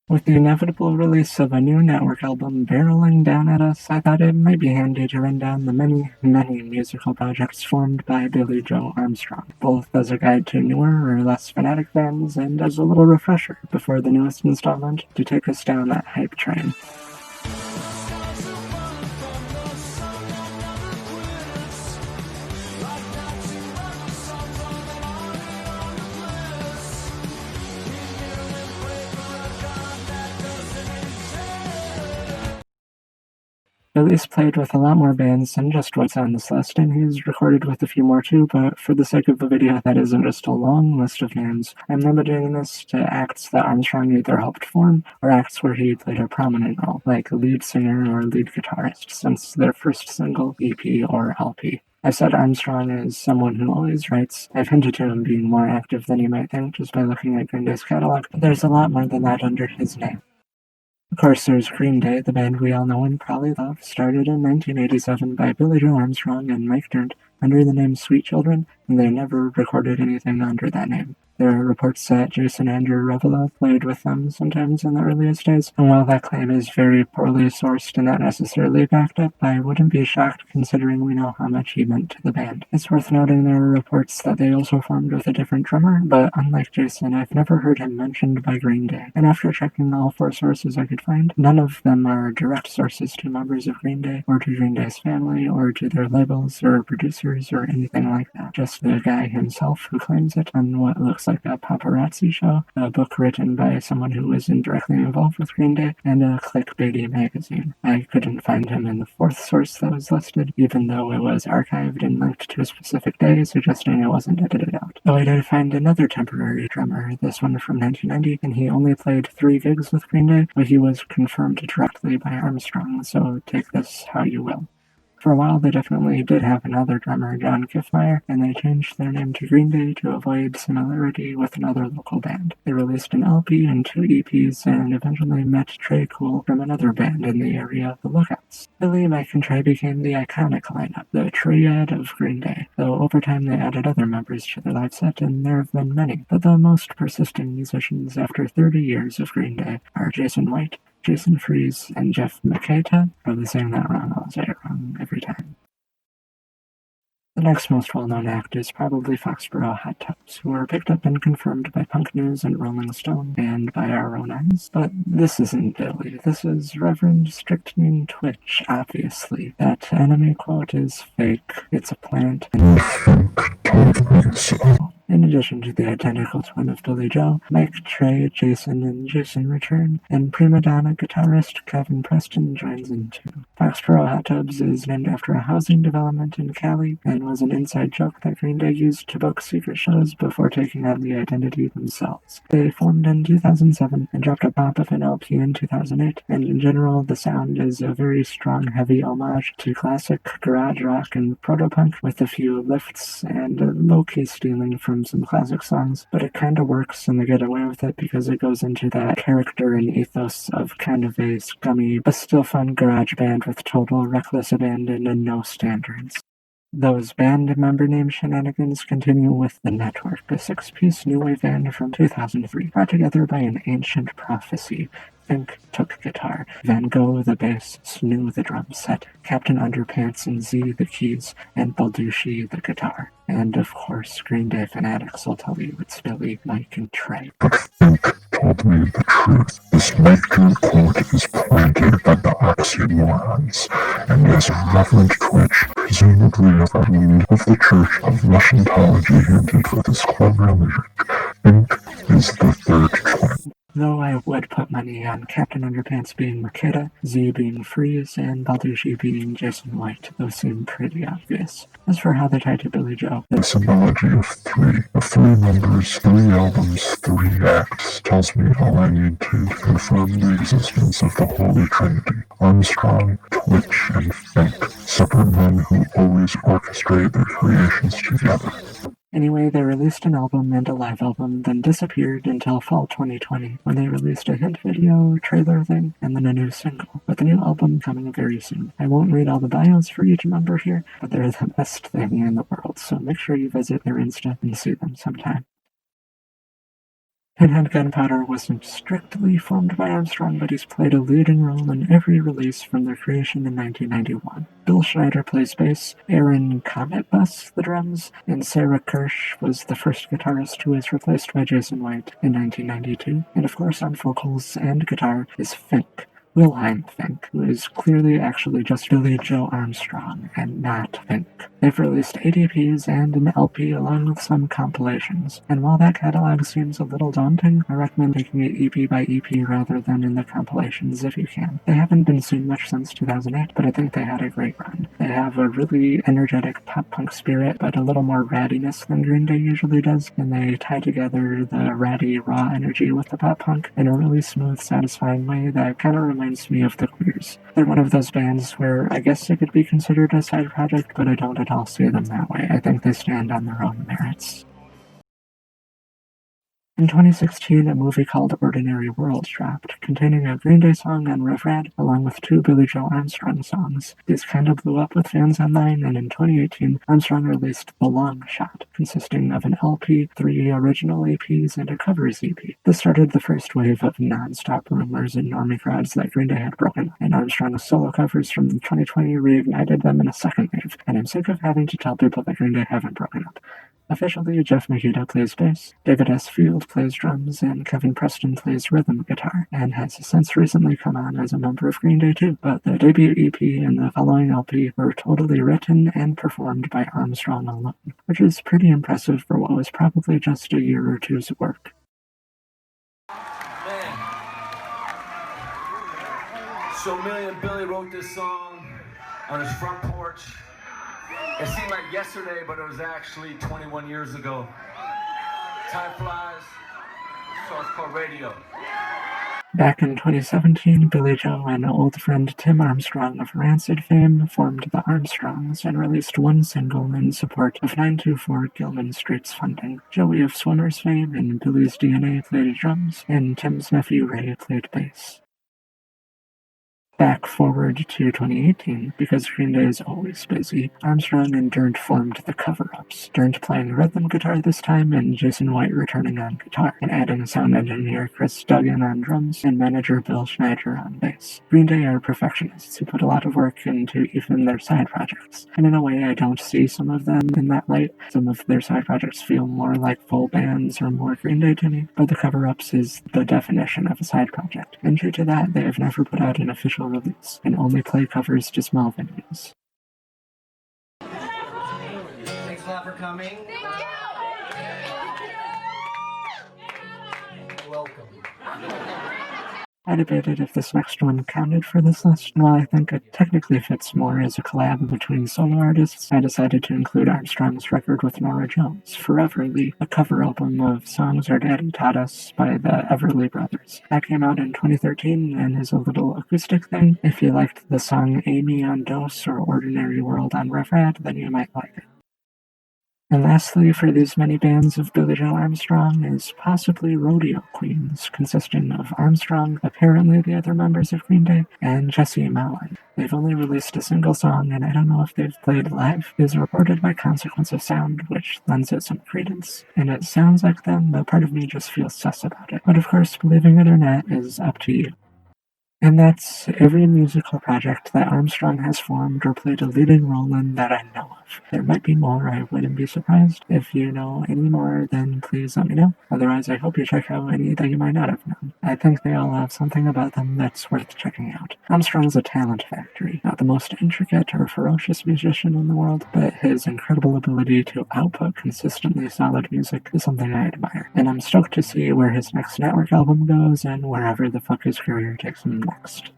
With the inevitable release of a new network album barreling down at us, I thought it might be handy to run down the many, many musical projects formed by Billie Joe Armstrong, both as a guide to newer or less fanatic bands and as a little refresher before the newest installment to take us down that hype train. Billie's played with a lot more bands than just what's on this list, and he's recorded with a few more too, but for the sake of the video that isn't just a long list of names, I'm limiting this to acts that Armstrong either helped form, or acts where he played a prominent role, like lead singer or lead guitarist, since their first single, EP, or LP. I said Armstrong is someone who always writes. I've hinted to him being more active than you might think just by looking at Green Day's catalog, but there's a lot more than that under his name. Of course, there's Green Day, the band we all know and probably love, started in 1987 by Billie Joe Armstrong and Mike Dirnt under the name Sweet Children, and they never recorded anything under that name. There are reports that Jason Andrew Revela played with them sometimes in the earliest days, and while that claim is very poorly sourced and not necessarily backed up, I wouldn't be shocked considering we know how much he meant to the band. It's worth noting there are reports that they also formed with a different drummer, but unlike Jason, I've never heard him mentioned by Green Day, and after checking all 4 sources I could find, none of them are direct sources to members of Green Day, or to Green Day's family, or to their labels, or producers, or anything like that. Just the guy himself who claims it on what looks like a paparazzi show, a book written by someone who was indirectly involved with Green Day, and a clickbaity magazine. I couldn't find him in the 4th source that was listed, even though it was archived and linked to a specific day, suggesting it wasn't edited out. Though I did find another temporary drummer, this one from 1990, and he only played 3 gigs with Green Day, but he was confirmed directly by Armstrong, so take this how you will. For a while, they definitely did have another drummer, John Kiffmeyer, and they changed their name to Green Day to avoid similarity with another local band. They released an LP and 2 EPs, and eventually met Trey Cool from another band in the area, The Lookouts. Billy, Mike, and Trey became the iconic lineup, the triad of Green Day, though over time they added other members to their live set, and there have been many. But the most persistent musicians after 30 years of Green Day are Jason White, Jason Freeze, and Jeff Maketa. Probably saying that wrong, I'll say it wrong every time. The next most well-known act is probably Foxboro Hot Tubs, who were picked up and confirmed by Punk News and Rolling Stone, and by our own eyes. But this isn't Billy, this is Reverend Strychnine Twitch, obviously. That enemy quote is fake, it's a plant, and in addition to the identical twin of Billie Joe, Mike, Trey, Jason, and Jason return, and prima donna guitarist Kevin Preston joins in too. Foxboro Hot Tubs is named after a housing development in Cali, and was an inside joke that Green Day used to book secret shows before taking on the identity themselves. They formed in 2007 and dropped a pop of an LP in 2008, and in general the sound is a very strong heavy homage to classic garage rock and proto-punk with a few lifts and low-key stealing from some classic songs, but it kinda works and they get away with it because it goes into that character and ethos of kind of a scummy but still fun garage band with total reckless abandon and no standards. Those band member name shenanigans continue with The Network, a 6-piece new wave band from 2003, brought together by an ancient prophecy. Fink took guitar, Van Gogh the bass, Snoo the drum set, Captain Underpants and Z the keys, and Balducci the guitar. And of course, Green Day fanatics will tell you it's Billy, Mike, and Trey. But Fink told me the truth. This Mike Dirnt quote is planted by the oxymorons, and as Reverend Twitch, presumably a reverend of the Church of Russiantology, hinted for this clever lyric, Fink is the 3rd twin. Though I would put money on Captain Underpants being Makeda, Z being Freeze, and Balducci being Jason White. Those seem pretty obvious. As for how they tie to Billie Joe, the symbology of 3 members, 3 albums, 3 acts, tells me all I need to confirm the existence of the Holy Trinity. Armstrong, Twitch, and Fink, separate men who always orchestrate their creations together. Anyway, they released an album and a live album, then disappeared until fall 2020, when they released a hint video, trailer thing, and then a new single, with the new album coming very soon. I won't read all the bios for each member here, but they're the best thing in the world, so make sure you visit their Insta and see them sometime. And Handgun Powder wasn't strictly formed by Armstrong, but he's played a leading role in every release from their creation in 1991. Bill Schneider plays bass, Aaron Comet Bus the drums, and Sarah Kirsch was the first guitarist who was replaced by Jason White in 1992. And of course on vocals and guitar is Fink. Wilhelm Fink, who is clearly actually just Billie Joe Armstrong and not Fink. They've released 8 EPs and an LP along with some compilations, and while that catalog seems a little daunting, I recommend taking it EP by EP rather than in the compilations if you can. They haven't been seen much since 2008, but I think they had a great run. They have a really energetic pop-punk spirit, but a little more rattiness than Green Day usually does, and they tie together the ratty, raw energy with the pop-punk in a really smooth, satisfying way that kind of reminds me of the Queers. They're one of those bands where I guess they could be considered a side project, but I don't at all see them that way. I think they stand on their own merits. In 2016, a movie called Ordinary World dropped, containing a Green Day song on Rev Rad, along with 2 Billie Joe Armstrong songs. These kind of blew up with fans online, and in 2018, Armstrong released The Longshot, consisting of an LP, 3 original EPs, and a covers EP. This started the first wave of non-stop rumors in normie crowds that Green Day had broken, and Armstrong's solo covers from 2020 reignited them in a second wave, and I'm sick of having to tell people that Green Day haven't broken up. Officially, Jeff Mahida plays bass, David S. Field plays drums, and Kevin Preston plays rhythm guitar, and has since recently come on as a member of Green Day too, but the debut EP and the following LP were totally written and performed by Armstrong alone, which is pretty impressive for what was probably just a year or two's work. Man. So Millie and Billy wrote this song on his front porch. It seemed like yesterday, but it was actually 21 years ago. Time flies, so it's called Radio. Back in 2017, Billie Joe and old friend Tim Armstrong of Rancid fame formed the Armstrongs and released one single in support of 924 Gilman Street's funding. Joey of Swimmer's fame and Billie's DNA played drums, and Tim's nephew Ray played bass. Back forward to 2018, because Green Day is always busy, Armstrong and Dirnt formed the Coverups, Dirnt playing rhythm guitar this time and Jason White returning on guitar, and adding sound engineer Chris Duggan on drums and manager Bill Schneider on bass. Green Day are perfectionists who put a lot of work into even their side projects, and in a way I don't see some of them in that light. Some of their side projects feel more like full bands or more Green Day to me, but the Coverups is the definition of a side project, and true to that, they have never put out an official release and only play covers to small venues. Thanks a lot for coming. Welcome. I debated if this next one counted for this list, and while I think it technically fits more as a collab between solo artists, I decided to include Armstrong's record with Norah Jones, Foreverly, a cover album of Songs Our Daddy Taught Us by the Everly Brothers. That came out in 2013 and is a little acoustic thing. If you liked the song Amy on Dose or Ordinary World on Rev Rad, then you might like it. And lastly, for these many bands of Billie Joe Armstrong is possibly Rodeo Queens, consisting of Armstrong, apparently the other members of Green Day, and Jesse Malin. They've only released a single song, and I don't know if they've played live. It is reported by Consequence of Sound, which lends it some credence, and it sounds like them, but part of me just feels sus about it. But of course, believing it or not is up to you. And that's every musical project that Armstrong has formed or played a leading role in that I know of. There might be more, I wouldn't be surprised. If you know any more, then please let me know. Otherwise, I hope you check out any that you might not have known. I think they all have something about them that's worth checking out. Armstrong's a talent factory, not the most intricate or ferocious musician in the world, but his incredible ability to output consistently solid music is something I admire. And I'm stoked to see where his next network album goes and wherever the fuck his career takes him next.